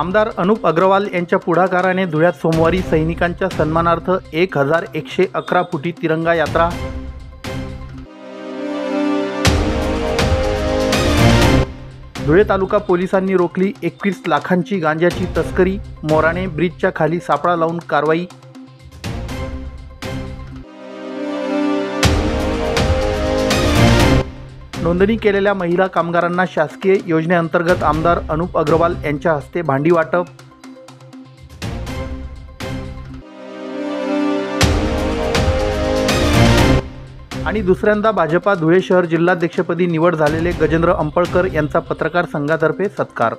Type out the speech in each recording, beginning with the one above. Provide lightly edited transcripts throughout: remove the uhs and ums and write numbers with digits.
आमदार अनुप अग्रवाल यांच्या पुढाकाराने धुळ्यात सोमवारी सैनिकांच्या सन्मानार्थ 1111 फुटी तिरंगा यात्रा। धुळे तालुका पोलिसांनी रोखली 21 लाखांची गांजाची तस्करी। मोराणे ब्रिजच्या खाली सापळा लावून कारवाई। नोंदणी केलेल्या महिला कामगारांना शासकीय योजनेअंतर्गत आमदार अनुप अग्रवाल यांच्या हस्ते भांडी वाटप। आणि दुसऱ्यांदा भाजपा धुळे शहर जिल्हाध्यक्षपदी निवड झालेले गजेंद्र अंपळकर यांचा पत्रकार संघातर्फे सत्कार।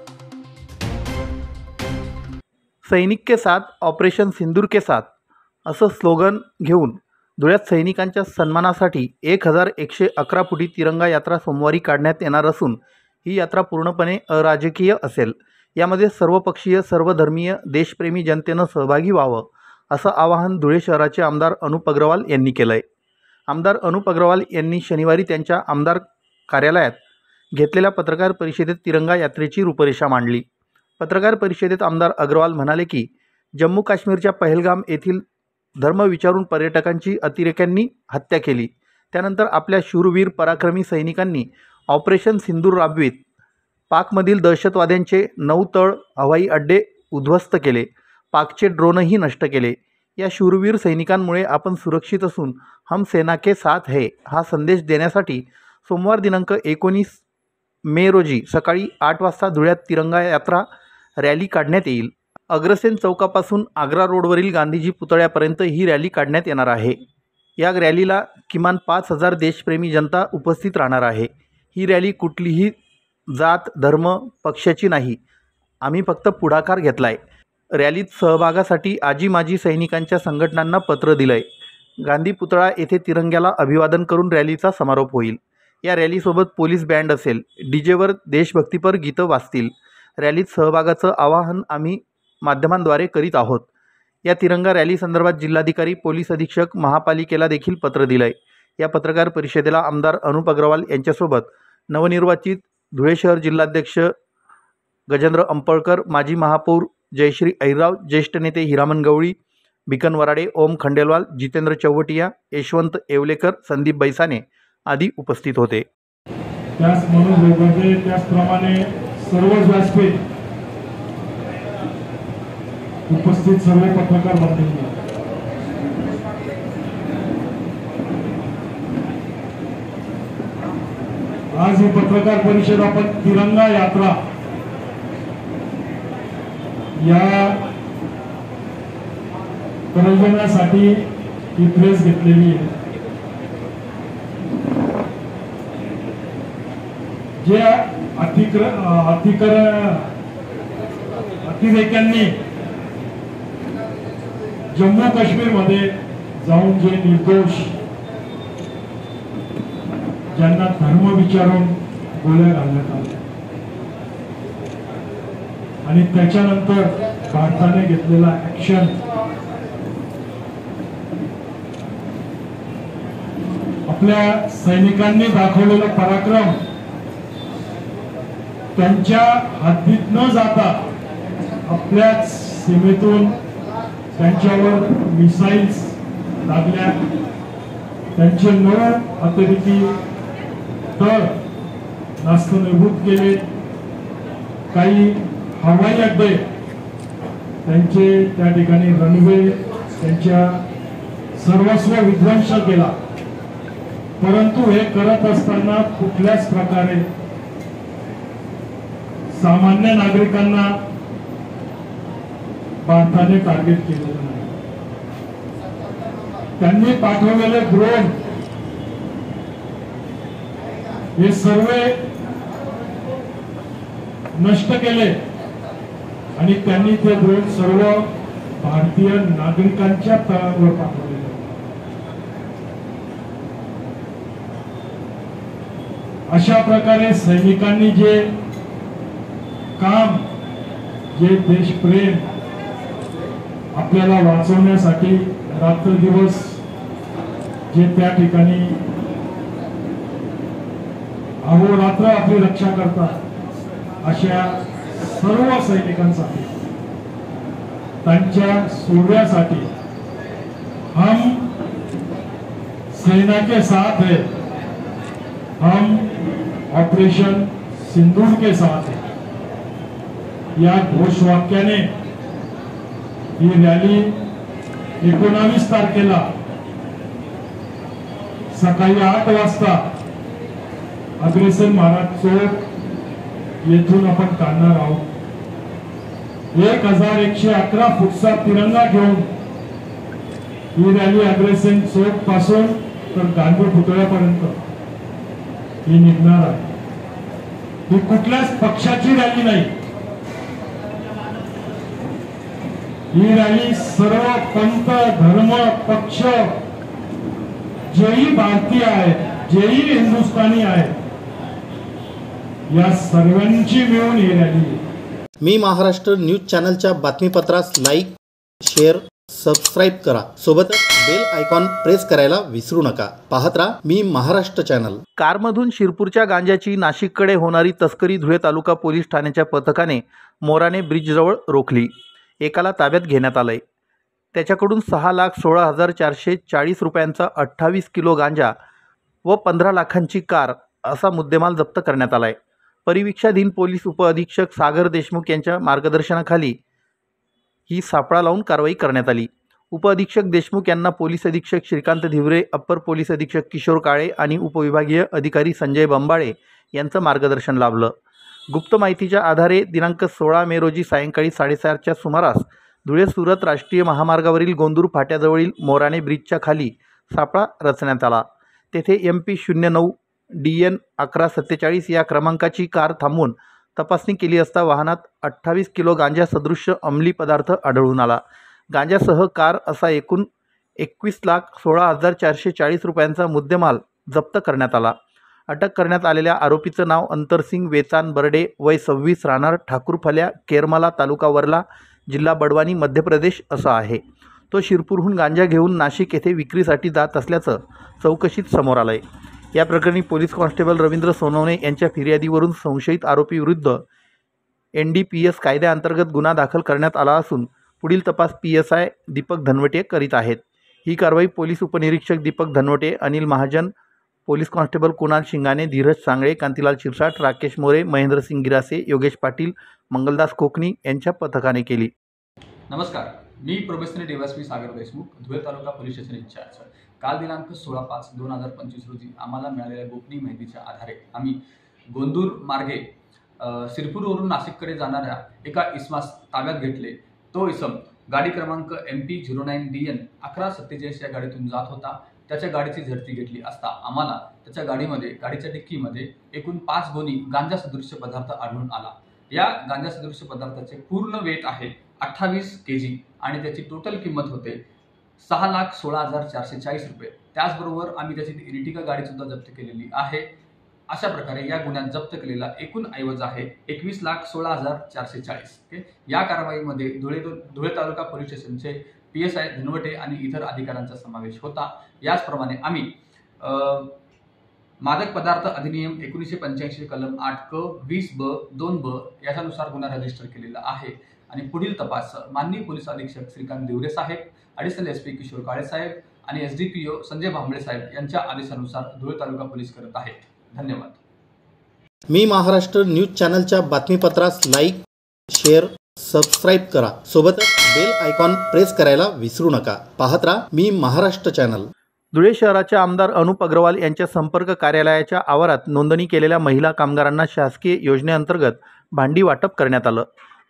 सैनिक के साथ ऑपरेशन सिंदूर के साथ असं स्लोगन घेऊन धुळ्यात सैनिकांच्या सन्मानासाठी 1111 फुटी तिरंगा यात्रा सोमवारी काढण्यात येणार असून ही यात्रा पूर्णपणे अराजकीय असेल। यामध्ये सर्वपक्षीय सर्वधर्मीय देशप्रेमी जनतेनं सहभागी व्हावं असं आवाहन धुळे शहराचे आमदार अनुप अग्रवाल यांनी केलंय। आमदार अनुप अग्रवाल यांनी शनिवारी त्यांच्या आमदार कार्यालयात घेतलेल्या पत्रकार परिषदेत तिरंगा यात्रेची रूपरेषा मांडली। पत्रकार परिषदेत आमदार अग्रवाल म्हणाले की जम्मू काश्मीरच्या पहलगाम येथील धर्म विचारून पर्यटकांची अतिरेक्यांनी हत्या केली। त्यानंतर आपल्या शूरवीर पराक्रमी सैनिकांनी ऑपरेशन सिंदूर राबवित पाकमधील दहशतवाद्यांचे 9 तळ हवाई अड्डे उद्ध्वस्त केले, पाकचे ड्रोनही नष्ट केले। या शूरवीर सैनिकांमुळे आपण सुरक्षित असून हम सेना के साथ है हा संदेश देण्यासाठी सोमवार दिनांक 19 मे रोजी सकाळी 8 वाजता धुळ्यात तिरंगा यात्रा रॅली काढण्यात येईल। अग्रसेन चौकापासून आग्रा रोडवरील गांधीजी पुतळ्यापर्यंत ही रॅली काढण्यात येणार आहे। या रॅलीला किमान 5000 देशप्रेमी जनता उपस्थित राहणार आहे। ही रॅली कुठलीही जात धर्म पक्षाची नाही, आम्ही फक्त पुढाकार घेतलाय। रॅलीत सहभागासाठी आजी माजी सैनिकांच्या संघटनांना पत्र दिलंय। गांधी पुतळा येथे तिरंग्याला अभिवादन करून रॅलीचा समारोप होईल। या रॅलीसोबत पोलीस बँड असेल, डीजेवर देशभक्तीपर गीतं वाजतील। रॅलीत सहभागाचं आवाहन आम्ही माध्यमांद्वारे करीत आहोत। या तिरंगा रॅली संदर्भात जिल्हाधिकारी पोलीस अधीक्षक महापालिकेला देखील पत्र दिलंय। या पत्रकार परिषदेला आमदार अनुप अग्रवाल यांच्यासोबत नवनिर्वाचित धुळे शहर जिल्हाध्यक्ष गजेंद्र अंपळकर, माजी महापौर जयश्री अहिरराव, ज्येष्ठ नेते हिरामन गवळी, बिकन वराडे, ओम खंडेलवाल, जितेंद्र चौवटिया, यशवंत येवलेकर, संदीप बैसाने आदी उपस्थित होते। त्याचप्रमाणे सर्व व्यासपीठ उपस्थित सर्व पत्रकार बांधवांनी आज ही पत्रकार परिषद आपण तिरंगा यात्रा या प्रयोजनासाठी ही प्रेस घेतलेली आहे। जे अतिरेक्यांनी जम्मू काश्मीर मध्ये जाऊन जे निर्दोष ज्यांना धर्म विचारून गोळ्या घालण्यात आल्या आणि त्याच्यानंतर भारताने घेतलेला ऍक्शन आपल्या सैनिकांनी दाखवलेला पराक्रम त्यांच्या हद्दीत न जाता आपल्याच सीमेतून त्यांच्यावर मिसाईल्स लागल्या, त्यांचे 9 अतिरेकी तळ नास्तनभूत केले, काही हवाई अड्डे त्यांचे त्या ठिकाणी रनवे त्यांच्या सर्वस्व विध्वंस केला। परंतु हे करत असताना कुठल्याच प्रकारे सामान्य नागरिकांना भारताने टार्गेट केलेलं नाही। त्यांनी पाठवलेले ड्रोन हे सर्व नष्ट केले आणि त्यांनी ते ड्रोन सर्व भारतीय नागरिकांच्या तळावर पाठवले। अशा प्रकारे सैनिकांनी जे काम, जे देशप्रेम आपल्याला वाचवण्यासाठी रात्रदिवस जे त्या ठिकाणी अहोरात्र आपली रक्षा करतात, अशा सर्व सैनिकांसाठी, त्यांच्या सूर्यासाठी, हम सेना के साथ है, हम ऑपरेशन सिंदूर के साथ है, या घोषवाक्याने ही रॅली 19 तारखेला सकाळी 8 वाजता अग्रेसन महाराज चौक येथून आपण काढणार आहोत. 1111 फूटचा तिरंगा घेऊन ही रॅली अग्रेसन चौक पासून तर गांधी पुतळ्यापर्यंत ही निघणार आहे. ही कुठल्याच पक्षाची रॅली नाही. ही रॅली सर्व पंथ, धर्म, पक्ष, जेही भारतीय आहेत, जेही हिंदुस्थानी आहेत, या सर्वांची मिळून ही रॅली. मी महाराष्ट्र न्यूज चॅनलच्या बातमीपत्रास लाईक, शेअर, सबस्क्राईब करा. सोबतच बेल आयकॉन प्रेस करायला विसरू नका. पाहत राहा मी महाराष्ट्र चॅनल. कारमधून शिरपूरच्या गांजाची नाशिककडे होणारी तस्करी धुळे तालुका पोलीस ठाण्याच्या पथकाने मोराणे ब्रिजजवळ रोखली. एकाला ताब्यात घेण्यात आलंय. त्याच्याकडून 6,16,440 रुपयांचा 28 किलो गांजा व 15 लाखांची कार असा मुद्देमाल जप्त करण्यात आलाय. परिवीक्षाधीन पोलीस उपअधीक्षक सागर देशमुख यांच्या मार्गदर्शनाखाली ही सापळा लावून कारवाई करण्यात आली. उपअधीक्षक देशमुख यांना पोलीस अधीक्षक श्रीकांत धिवरे, अप्पर पोलीस अधीक्षक किशोर काळे आणि उपविभागीय अधिकारी संजय बंबाळे यांचं मार्गदर्शन लाभलं. गुप्त माहितीच्या आधारे दिनांक 16 मे रोजी सायंकाळी 7:30च्या सुमारास धुळे सुरत राष्ट्रीय महामार्गावरील गोंदूर फाट्याजवळील मोराणे ब्रिजच्या खाली सापळा रचण्यात आला. तेथे MP09 DN 1147 या क्रमांकाची कार थांबवून तपासणी केली असता वाहनात 28 किलो गांजा सदृश्य अंमली पदार्थ आढळून आला. गांजासह कार असा एकूण 21,16,440 रुपयांचा मुद्देमाल जप्त करण्यात आला. अटक करण्यात आलेल्या आरोपीचं नाव अंतरसिंग वेचान बर्डे, वय 26, राहणार ठाकूरफल्या, केरमाला, तालुका वर्ला, जिल्हा बडवानी, मध्य प्रदेश असं आहे. तो शिरपूरहून गांजा घेऊन नाशिक येथे विक्रीसाठी जात असल्याचं चौकशीत समोर आलंय. या प्रकरणी पोलीस कॉन्स्टेबल रवींद्र सोनवणे यांच्या फिर्यादीवरून संशयित आरोपीविरुद्ध NDPS कायद्याअंतर्गत गुन्हा दाखल करण्यात आला असून पुढील तपास PSI दीपक धनवटे करीत आहेत. ही कारवाई पोलीस उपनिरीक्षक दीपक धनवटे, अनिल महाजन, पोलीस कॉन्स्टेबल कुणाल शिंगाणे, धीरज सांगळे, कांतीलाल शिरसाट, राकेश मोरे, महेंद्रसिंग गिरासे, योगेश पाटील, मंगलदास कोकणी यांच्या पथकाने केली. नमस्कार, मी प्रोबेशनरी DSP सागर देशमुख, धुळे तालुका पोलीस स्टेशन इंचार्ज. काल दिनांक 16/5/2025 रोजी आम्हाला मिळालेल्या गोपनीय माहितीच्या आधारे आम्ही गोंदूर मार्गे शिरपूरवरून नाशिककडे जाणाऱ्या एका इसमास ताब्यात घेतले. तो इसम गाडी क्रमांक MP09 DN 1147 या गाडीतून जात होता. त्याच्या गाडीची झडती घेतली असता आम्हाला त्याच्या गाडीच्या डिक्कीमध्ये एकूण 5 गोणी गांजा सदृश्य पदार्थ आढळून आला. या गांजा सदृश्य पदार्थाचे पूर्ण वेट आहे 28 kg आणि त्याची टोटल किंमत होते 6,16,440 रुपये. त्याचबरोबर आम्ही त्याची इरिटिका गाडी सुद्धा जप्त केलेली आहे. अशा प्रकारे या गुन्ह्यात जप्त केलेला एकूण ऐवज आहे 21,16,440. या कारवाईमध्ये धुळे तालुका पोलीस स्टेशनचे PSI धनवटे आणि इतर अधिकाऱ्यांचा समावेश होता. याचप्रमाणे आम्ही मादक पदार्थ अधिनियम 1985 कलम 8 क 20 ब 2 ब याच्यानुसार गुन्हा रजिस्टर केलेला आहे आणि पुढील तपास माननीय पोलीस अधीक्षक श्रीकांत धिवरे साहेब, ॲडिशनल SP किशोर काळे साहेब आणि SDPO संजय भांबळे साहेब यांच्या आदेशानुसार धुळे तालुका पोलीस करत आहेत. धन्यवाद. मी महाराष्ट्र न्यूज चॅनलच्या बातमीपत्रास लाईक, शेअर, सबस्क्राईब करा. सोबतच बेल आयकॉन प्रेस करायला विसरू नका. पाहत राहा मी महाराष्ट्र चॅनल. धुळे शहराच्या आमदार अनुप अग्रवाल यांच्या संपर्क कार्यालयाच्या आवारात नोंदणी केलेल्या महिला कामगारांना शासकीय योजनेअंतर्गत भांडी वाटप करण्यात आलं.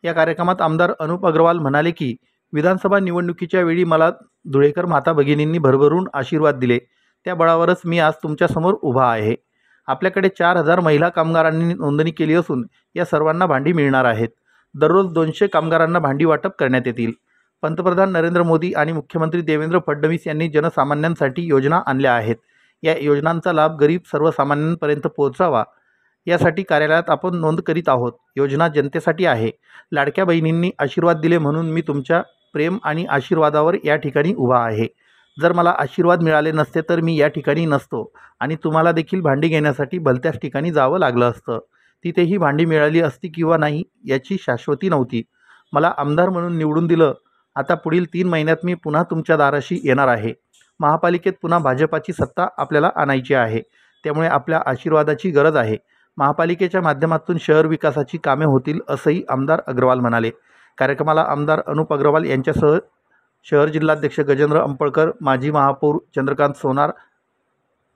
या कार्यक्रमात आमदार अनुप अग्रवाल म्हणाले की विधानसभा निवडणुकीच्या वेळी मला धुळेकर माता भगिनींनी भरभरून आशीर्वाद दिले. त्या बळावरच मी आज तुमच्यासमोर उभा आहे. आपल्याकडे 4,000 महिला कामगारांनी नोंदणी केली असून या सर्वांना भांडी मिळणार आहेत. दररोज 200 कामगारांना भांडी वाटप करण्यात येतील. पंतप्रधान नरेंद्र मोदी आणि मुख्यमंत्री देवेंद्र फडणवीस यांनी जनसामान्यांसाठी योजना आणल्या आहेत. या योजनांचा लाभ गरीब सर्वसामान्यांपर्यंत पोहोचावा यासाठी कार्यालयात आपण नोंद करीत आहोत. योजना जनतेसाठी आहे. लाडक्या बहिणींनी आशीर्वाद दिले म्हणून मी तुमच्या प्रेम आणि आशीर्वादावर या ठिकाणी उभा आहे. जर मला आशीर्वाद मिळाले नसते तर मी या ठिकाणी नसतो आणि तुम्हाला देखील भांडी घेण्यासाठी भलत्याच ठिकाणी जावं लागलं असतं. तिथेही भांडी मिळाली असती किंवा नाही याची शाश्वती नव्हती. मला आमदार म्हणून निवडून दिलं. आता पुढील 3 महिन्यात मी पुन्हा तुमच्या दाराशी येणार आहे. महापालिकेत पुन्हा भाजपाची सत्ता आपल्याला आणायची आहे. त्यामुळे आपल्या आशीर्वादाची गरज आहे. महापालिकेच्या माध्यमातून शहर विकासाची कामे होतील असंही आमदार अग्रवाल म्हणाले. कार्यक्रमाला आमदार अनुप अग्रवाल यांच्यासह शहर जिल्हाध्यक्ष गजेंद्र अंपळकर, माजी महापौर चंद्रकांत सोनार,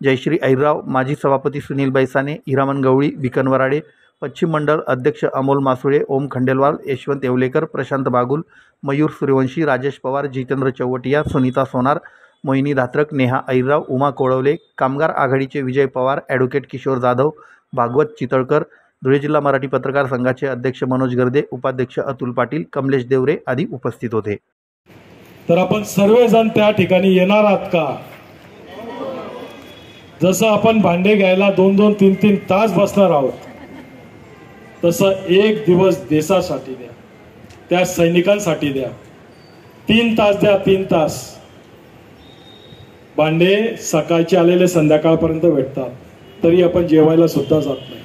जयश्री अहिरराव, माजी सभापती सुनील बैसाने, हिरामन गवळी, भिकन वराडे, पश्चिम मंडळ अध्यक्ष अमोल मासुळे, ओम खंडेलवाल, यशवंत येवलेकर, प्रशांत बागुल, मयूर सूर्यवंशी, राजेश पवार, जितेंद्र चौवटिया, सुनीता सोनार, मोहिनी धात्रक, नेहा अहिरराव, उमा कोळवले, कामगार आघाडीचे विजय पवार, ॲडव्होकेट किशोर जाधव, भागवत चितळकर, धुळे जिल्हा मराठी पत्रकार संघाचे अध्यक्ष मनोज गर्दे, उपाध्यक्ष अतुल पाटील, कमलेश देवरे आदी उपस्थित होते. तर आपण सर्वजण त्या ठिकाणी येणार आहात का? जसं आपण भांडे घ्यायला 2-2, 3-3 तास बसणार आहोत, तसं एक दिवस देशासाठी द्या, त्या सैनिकांसाठी द्या. 3 तास द्या, 3 तास. भांडे सकाळचे आलेले संध्याकाळपर्यंत भेटतात, तरी आपण जेवायला सुद्धा जात नाही.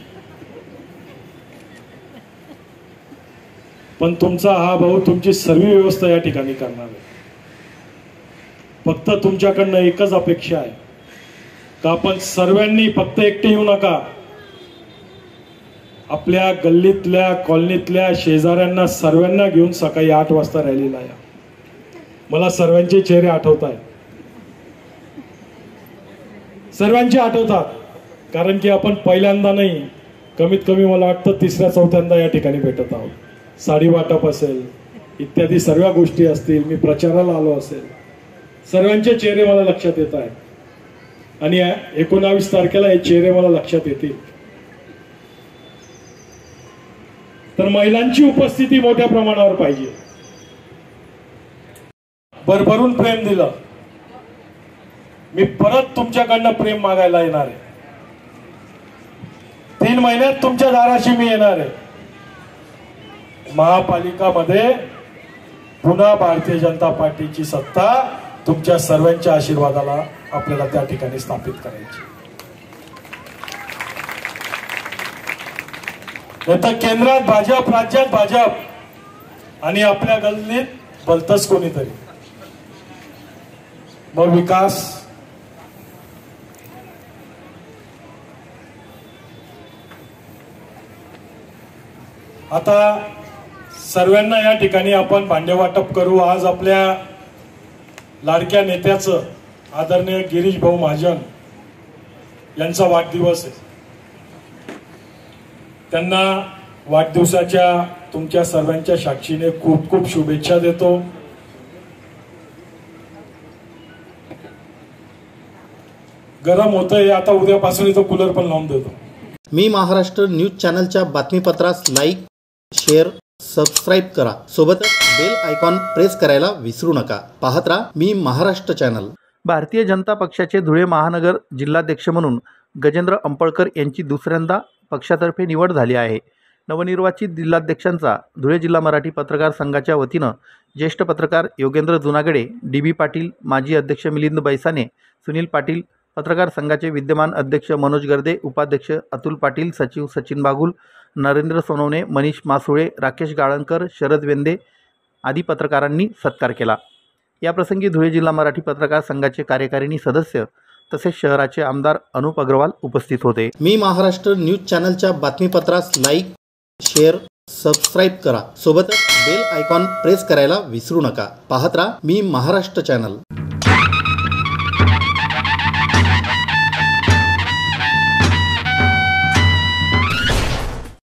पण तुमचा हा भाऊ तुमची सर्व व्यवस्था या ठिकाणी करणार आहे. फक्त तुमच्याकडनं एकच अपेक्षा आहे का आपण सर्वांनी फक्त एकटे येऊ नका. आपल्या गल्लीतल्या, कॉलनीतल्या शेजाऱ्यांना सर्वांना घेऊन सकाळी 8 वाजता रॅलीला या. मला सर्वांचे चेहरे आठवत आहेत, सर्वांचे आठवतात, कारण की आपण पहिल्यांदा नाही, कमीत कमी मला वाटतं 3ऱ्या-4थ्यांदा या ठिकाणी भेटत आहोत. साडी वाटप असेल, इत्यादी सर्व गोष्टी असतील, मी प्रचाराला आलो असेल, सर्वांचे चेहरे मला लक्षात येत आहेत. आणि 19 तारखेला हे चेहरे मला लक्षात येतील. तर महिलांची उपस्थिती मोठ्या प्रमाणावर पाहिजे. भरभरून प्रेम दिलं. मी परत तुमच्याकडनं प्रेम मागायला येणार आहे. 3 महिन्यात तुमच्या दाराशी मी येणार आहे. महापालिकामध्ये पुन्हा भारतीय जनता पार्टीची सत्ता तुमच्या सर्वांच्या आशीर्वादाला आपल्याला त्या ठिकाणी स्थापित करायची. तर केंद्रात भाजप, राज्यात भाजप आणि आपल्या गल्लीत भलतंच कोणीतरी. मग विकास आता सर्वांना या ठिकाणी आपण भांडे वाटप करू. आज आपल्या लाडक्या नेत्याचं आदरणीय गिरीश भाऊ महाजन यांचा वाढदिवस आहे. त्यांना वाढदिवसाच्या तुमच्या सर्वांच्या साक्षीने खूप खूप शुभेच्छा देतो. गरम होतंय, आता उद्यापासून इथं कूलर पण लावून देतो. मी महाराष्ट्र न्यूज चॅनलच्या बातमीपत्रास लाईक, शेअर, सबस्क्राईब करा. सोबतच बेल आयकॉन प्रेस करायला विसरू नका. पाहत राहा मी महाराष्ट्र चॅनल. भारतीय जनता पक्षाचे धुळे महानगर जिल्हाध्यक्ष म्हणून गजेंद्र अंपळकर यांची 2ऱ्यांदा पक्षातर्फे निवड झाली आहे. नवनिर्वाचित जिल्हाध्यक्षांचा धुळे जिल्हा मराठी पत्रकार संघाच्या वतीनं ज्येष्ठ पत्रकार योगेंद्र जुनागडे, डी.बी. पाटील, माजी अध्यक्ष मिलिंद बैसाने, सुनील पाटील, पत्रकार संघाचे विद्यमान अध्यक्ष मनोज गर्दे, उपाध्यक्ष अतुल पाटील, सचिव सचिन बागुल, नरेंद्र सोनवणे, मनीष मासुळे, राकेश गाळणकर, शरद वेंदे आदी पत्रकारांनी सत्कार केला. याप्रसंगी धुळे जिल्हा मराठी पत्रकार संघाचे कार्यकारिणी सदस्य तसेच शहराचे आमदार अनुप अग्रवाल उपस्थित होते. मी महाराष्ट्र न्यूज चॅनलच्या बातमीपत्रास लाईक, शेअर, सबस्क्राईब करा. सोबतच बेल आयकॉन प्रेस करायला विसरू नका. पाहत राहा मी महाराष्ट्र चॅनल.